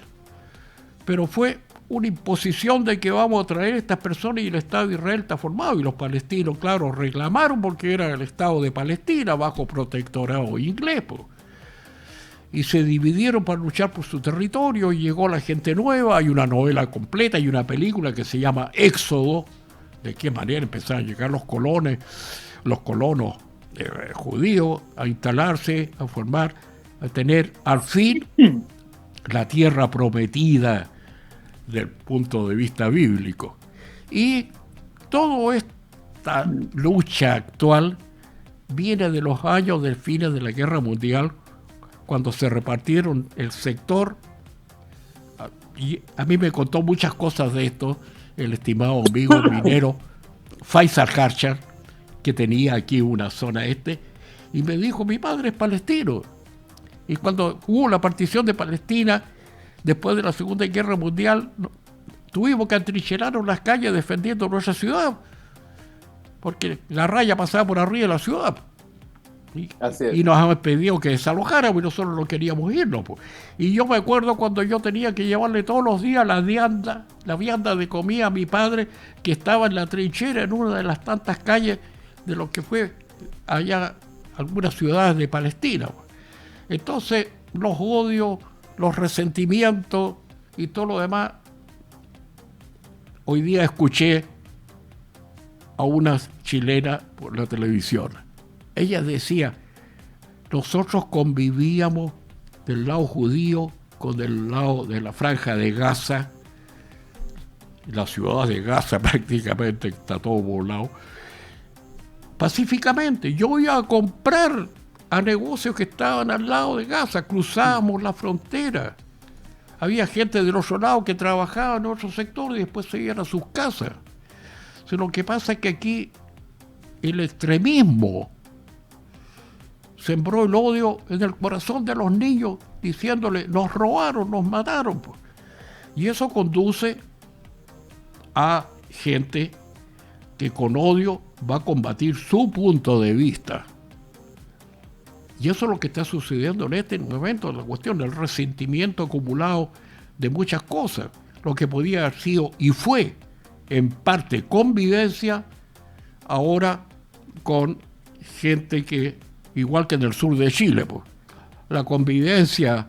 pero fue una imposición de que vamos a traer a estas personas y el Estado de Israel está formado, y los palestinos, claro, reclamaron porque era el Estado de Palestina bajo protectorado inglés, y se dividieron para luchar por su territorio, y llegó la gente nueva. Hay una novela completa, hay una película que se llama Éxodo, de qué manera empezaron a llegar los colonos judíos a instalarse, a formar, a tener al fin la tierra prometida del punto de vista bíblico. Y toda esta lucha actual viene de los años del fines de la Guerra Mundial, cuando se repartieron el sector. Y a mí me contó muchas cosas de esto el estimado amigo minero Faisal Harchar, que tenía aquí una zona y me dijo: mi padre es palestino, y cuando hubo la partición de Palestina después de la Segunda Guerra Mundial, tuvimos que atrincherarnos las calles defendiendo nuestra ciudad, porque la raya pasaba por arriba de la ciudad. Y nos han pedido que desalojáramos y nosotros no queríamos irnos. Y yo me acuerdo cuando yo tenía que llevarle todos los días la vianda de comida a mi padre, que estaba en la trinchera en una de las tantas calles de lo que fue allá algunas ciudades de Palestina. Entonces los odios, los resentimientos y todo lo demás. Hoy día escuché a una chilena por la televisión. Ella decía: nosotros convivíamos del lado judío con el lado de la Franja de Gaza. La ciudad de Gaza prácticamente está todo poblado. Pacíficamente. Yo iba a comprar a negocios que estaban al lado de Gaza, cruzábamos la frontera. Había gente del otro lado que trabajaba en otro sector y después se iban a sus casas. Lo que pasa es que aquí el extremismo sembró el odio en el corazón de los niños, diciéndole: nos robaron, nos mataron. Y eso conduce a gente que con odio va a combatir su punto de vista. Y eso es lo que está sucediendo en este momento, la cuestión del resentimiento acumulado de muchas cosas. Lo que podía haber sido y fue en parte convivencia, ahora con gente que, igual que en el sur de Chile, la convivencia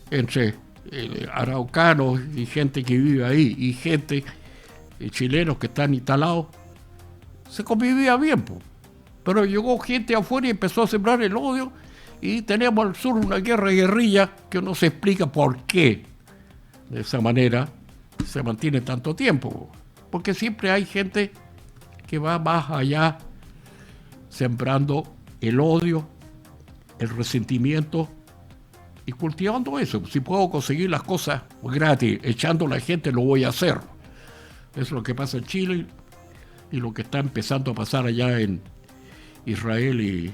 entre araucanos y gente que vive ahí y gente chilenos que están instalados, se convivía bien, pero llegó gente afuera y empezó a sembrar el odio, y tenemos al sur una guerrilla que no se explica por qué de esa manera se mantiene tanto tiempo, porque siempre hay gente que va más allá sembrando el odio, el resentimiento y cultivando eso. Si puedo conseguir las cosas gratis echando a la gente, lo voy a hacer. Eso es lo que pasa en Chile y lo que está empezando a pasar allá en Israel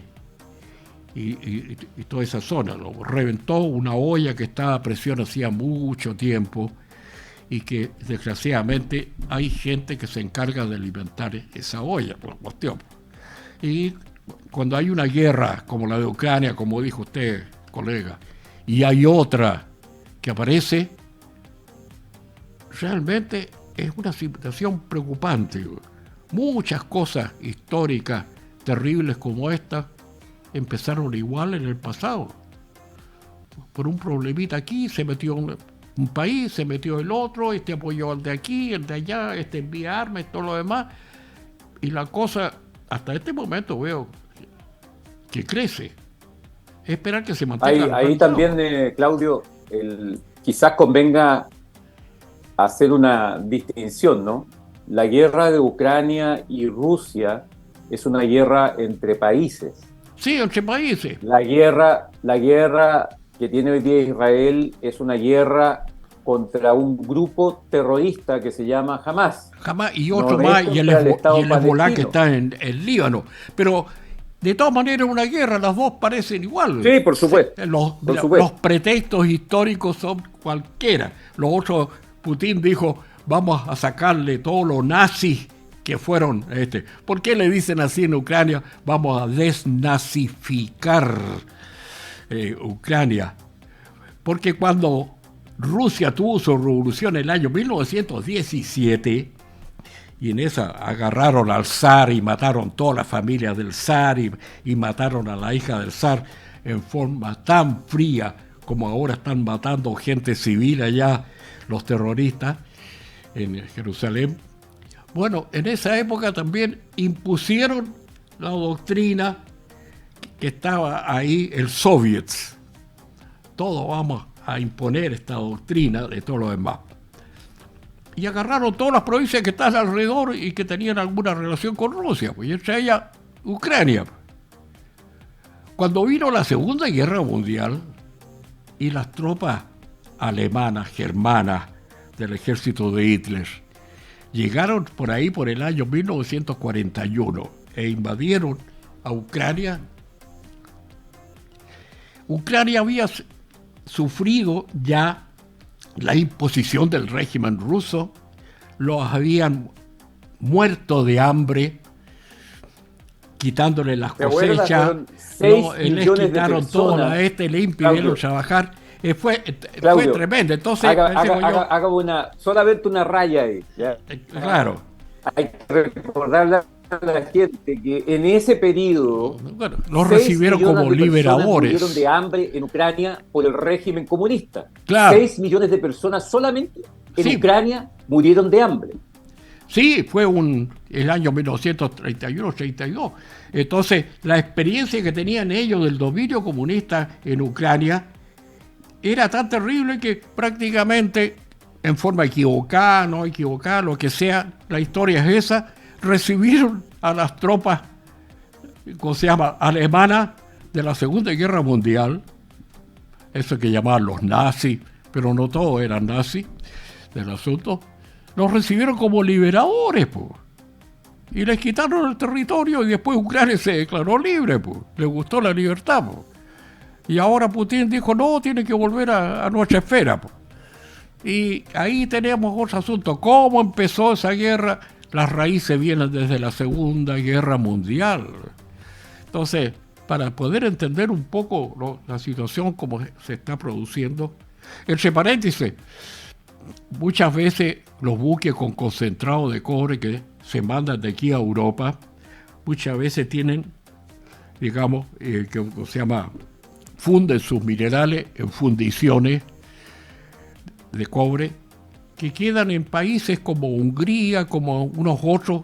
y toda esa zona. Lo reventó una olla que estaba a presión hacía mucho tiempo, y que desgraciadamente hay gente que se encarga de alimentar esa olla por la cuestión. Y cuando hay una guerra como la de Ucrania, como dijo usted, colega, y hay otra que aparece, realmente es una situación preocupante. Muchas cosas históricas terribles como esta empezaron igual en el pasado. Por un problemita aquí se metió un país, se metió el otro, este apoyó al de aquí, el de allá, este envía armas y todo lo demás. Y la cosa, hasta este momento veo que crece. Es esperar que se mantenga. Ahí también, Claudio, quizás convenga hacer una distinción, ¿no? la guerra de Ucrania y Rusia es una guerra entre países. Sí, entre países. La guerra que tiene hoy día Israel es una guerra contra un grupo terrorista que se llama Hamas. Jamás, y otro No más, es y el contra el Estado Hezbolá que palestino. está en Líbano. Pero de todas maneras, una guerra, las dos parecen igual. Sí, por supuesto. Los pretextos históricos son cualquiera. Los otros, Putin dijo, vamos a sacarle todos los nazis que fueron. ¿Por qué le dicen así en Ucrania? Vamos a desnazificar Ucrania. Porque cuando Rusia tuvo su revolución en el año 1917, y en esa agarraron al zar y mataron toda la familia del zar y mataron a la hija del zar en forma tan fría como ahora están matando gente civil allá, los terroristas en Jerusalén. Bueno, en esa época también impusieron la doctrina que estaba ahí, el Soviets. Todos vamos a imponer esta doctrina de todo lo demás. Y agarraron todas las provincias que están alrededor y que tenían alguna relación con Rusia, pues, y entre ellas Ucrania. Cuando vino la Segunda Guerra Mundial y las tropas alemanas, germanas del ejército de Hitler llegaron por ahí por el año 1941 e invadieron a Ucrania, Ucrania había sufrido ya la imposición del régimen ruso, los habían muerto de hambre, quitándole las cosechas, les quitaron todo a le impidieron trabajar. Fue tremendo. Entonces, haga solamente una raya ahí. ¿Ya? Claro. Hay que recordarle a la gente que en ese periodo los recibieron como liberadores. Murieron de hambre en Ucrania por el régimen comunista. Claro. 6 millones de personas solamente en Ucrania murieron de hambre. Sí, fue el año 1931-32. Entonces, la experiencia que tenían ellos del dominio comunista en Ucrania era tan terrible que prácticamente, en forma equivocada, no equivocada, lo que sea, la historia es esa, recibieron a las tropas, ¿cómo se llama?, alemanas de la Segunda Guerra Mundial, eso que llamaban los nazis, pero no todos eran nazis del asunto, los recibieron como liberadores, pues. Y les quitaron el territorio y después Ucrania se declaró libre, pues. Les gustó la libertad, pues. Y ahora Putin dijo, no, tiene que volver a nuestra esfera, pues. Y ahí tenemos otro asunto. ¿Cómo empezó esa guerra? Las raíces vienen desde la Segunda Guerra Mundial. Entonces, para poder entender un poco la situación como se está produciendo, entre paréntesis, muchas veces los buques con concentrado de cobre que se mandan de aquí a Europa, muchas veces tienen, digamos, que se llama, funden sus minerales en fundiciones de cobre que quedan en países como Hungría, como unos otros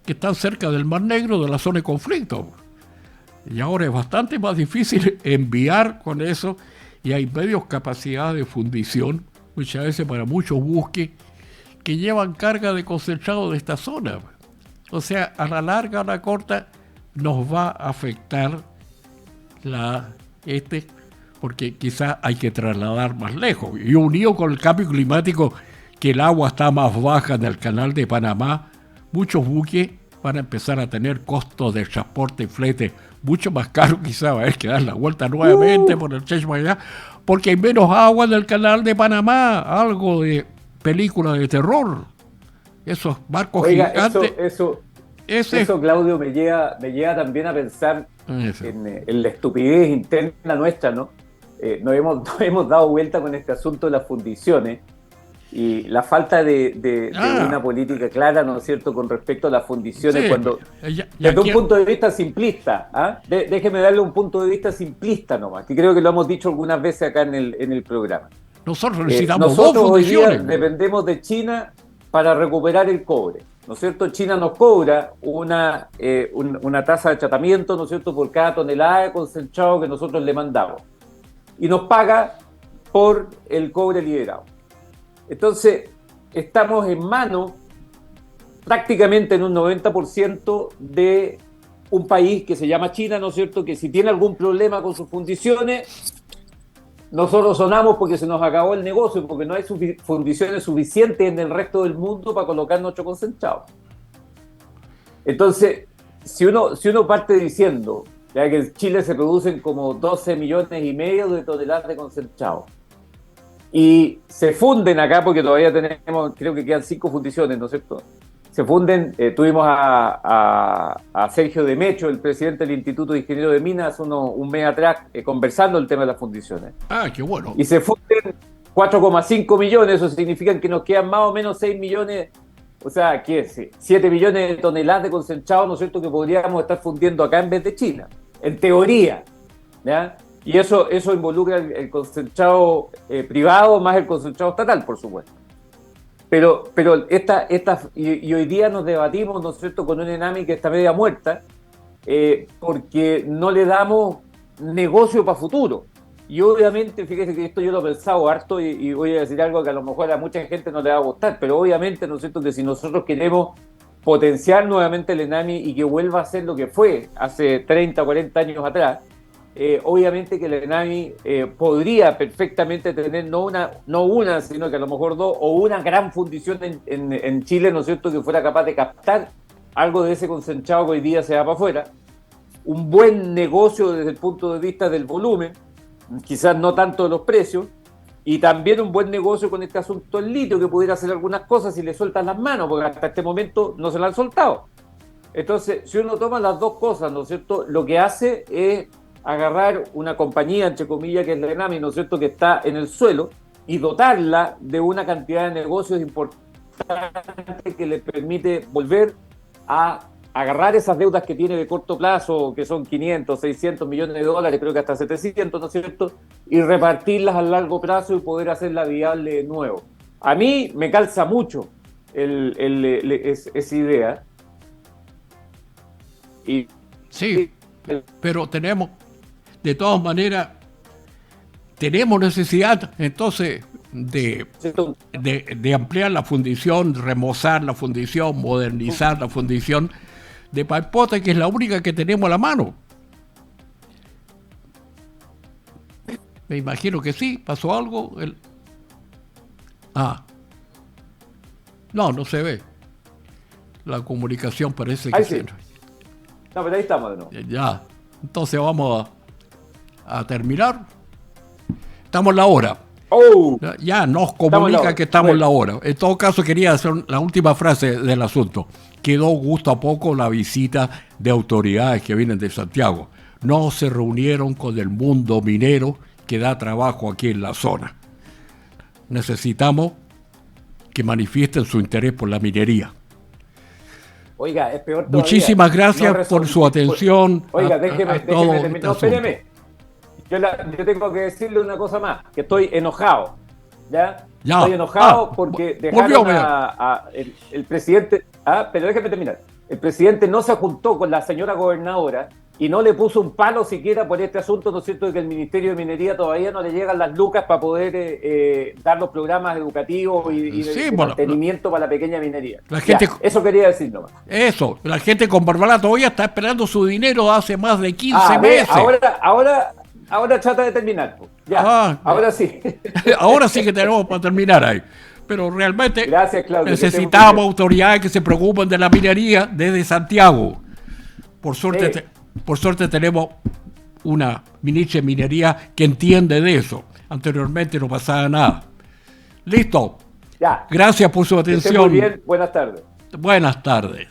que están cerca del Mar Negro, de la zona de conflicto. Y ahora es bastante más difícil enviar con eso y hay medios capacidad de fundición, muchas veces para muchos buques que llevan carga de concentrado de esta zona. O sea, a la larga, a la corta, nos va a afectar porque quizás hay que trasladar más lejos. Y unido con el cambio climático, que el agua está más baja en el canal de Panamá, muchos buques van a empezar a tener costos de transporte y flete mucho más caros, quizás va a haber que dar la vuelta nuevamente por el Cheshire allá, porque hay menos agua en el canal de Panamá, algo de película de terror. Esos barcos gigantes. Eso, Claudio, me lleva también a pensar en la estupidez interna nuestra, ¿no? Nos hemos dado vuelta con este asunto de las fundiciones y la falta de una política clara, ¿no es cierto?, con respecto a las fundiciones, cuando desde un punto de vista simplista, déjeme darle un punto de vista simplista nomás, que creo que lo hemos dicho algunas veces acá en el programa. Nosotros necesitamos dos fundiciones. Hoy día dependemos de China para recuperar el cobre, ¿no es cierto? China nos cobra una tasa de tratamiento, ¿no es cierto?, por cada tonelada de concentrado que nosotros le mandamos. Y nos paga por el cobre liberado. Entonces, estamos en manos prácticamente en un 90% de un país que se llama China, ¿no es cierto?, que si tiene algún problema con sus fundiciones, nosotros sonamos porque se nos acabó el negocio, porque no hay fundiciones suficientes en el resto del mundo para colocar nuestro concentrado. Entonces, si uno parte diciendo, ya que en Chile se producen como 12,5 millones de toneladas de concentrado, y se funden acá, porque todavía tenemos, creo que quedan 5 fundiciones, ¿no es cierto? Se funden, tuvimos a Sergio Demecho, el presidente del Instituto de Ingenieros de Minas, hace un mes atrás, conversando el tema de las fundiciones. Ah, qué bueno. Y se funden 4,5 millones, eso significa que nos quedan más o menos 6 millones, o sea, ¿qué es? 7 millones de toneladas de concentrado, ¿no es cierto?, que podríamos estar fundiendo acá en vez de China, en teoría, ¿ya? Y eso involucra el concentrado privado más el concentrado estatal, por supuesto. Pero y hoy día nos debatimos, ¿no es cierto?, con una ENAMI que está media muerta, porque no le damos negocio para futuro. Y obviamente, fíjese que esto yo lo he pensado harto y voy a decir algo que a lo mejor a mucha gente no le va a gustar, pero obviamente, ¿no es cierto?, que si nosotros queremos potenciar nuevamente el ENAMI y que vuelva a ser lo que fue hace 30 o 40 años atrás, obviamente que el ENAMI podría perfectamente tener no una, sino que a lo mejor 2 o una gran fundición en Chile, ¿no es cierto?, que fuera capaz de captar algo de ese concentrado que hoy día se va para afuera, un buen negocio desde el punto de vista del volumen, quizás no tanto de los precios, y también un buen negocio con este asunto del litio, que pudiera hacer algunas cosas si le sueltan las manos, porque hasta este momento no se la han soltado. Entonces, si uno toma las dos cosas, ¿no es cierto?, lo que hace es agarrar una compañía, entre comillas, que es la ENAMI, ¿no es cierto?, que está en el suelo, y dotarla de una cantidad de negocios importantes que le permite volver a agarrar esas deudas que tiene de corto plazo, que son 500, 600 millones de dólares, creo que hasta 700, ¿no es cierto?, y repartirlas a largo plazo y poder hacerla viable de nuevo. A mí me calza mucho esa idea. Y sí, pero tenemos, de todas maneras, tenemos necesidad entonces de ampliar la fundición, remozar la fundición, modernizar la fundición de Paipote, que es la única que tenemos a la mano. Me imagino que sí, pasó algo. No se ve. La comunicación parece que sí. No, pero ahí estamos de nuevo. Ya, entonces vamos a terminar. Estamos en la hora. Ya nos comunica que estamos en la hora. En todo caso, quería hacer la última frase del asunto. Quedó gusto a poco la visita de autoridades que vienen de Santiago. No se reunieron con el mundo minero que da trabajo aquí en la zona. Necesitamos que manifiesten su interés por la minería. Oiga, es peor todavía. Muchísimas gracias por su atención. Oiga, déjeme terminar. No, espéreme. Yo tengo que decirle una cosa más, que estoy enojado. ¿Ya? Estoy enojado porque dejaron el presidente... pero déjeme terminar. El presidente no se juntó con la señora gobernadora y no le puso un palo siquiera por este asunto, ¿no es cierto?, de que el Ministerio de Minería todavía no le llegan las lucas para poder dar los programas educativos y de mantenimiento para la pequeña minería. Eso quería decir nomás. Eso, la gente con Barbará todavía está esperando su dinero hace más de 15 meses. Ahora trata de terminar. Ahora sí. Ahora sí que tenemos para terminar ahí. Pero realmente gracias, Claudio, necesitamos autoridades que se preocupen de la minería desde Santiago. Por suerte tenemos una ministra de Minería que entiende de eso. Anteriormente no pasaba nada. Listo. Ya. Gracias por su atención. Muy bien. Buenas tardes. Buenas tardes.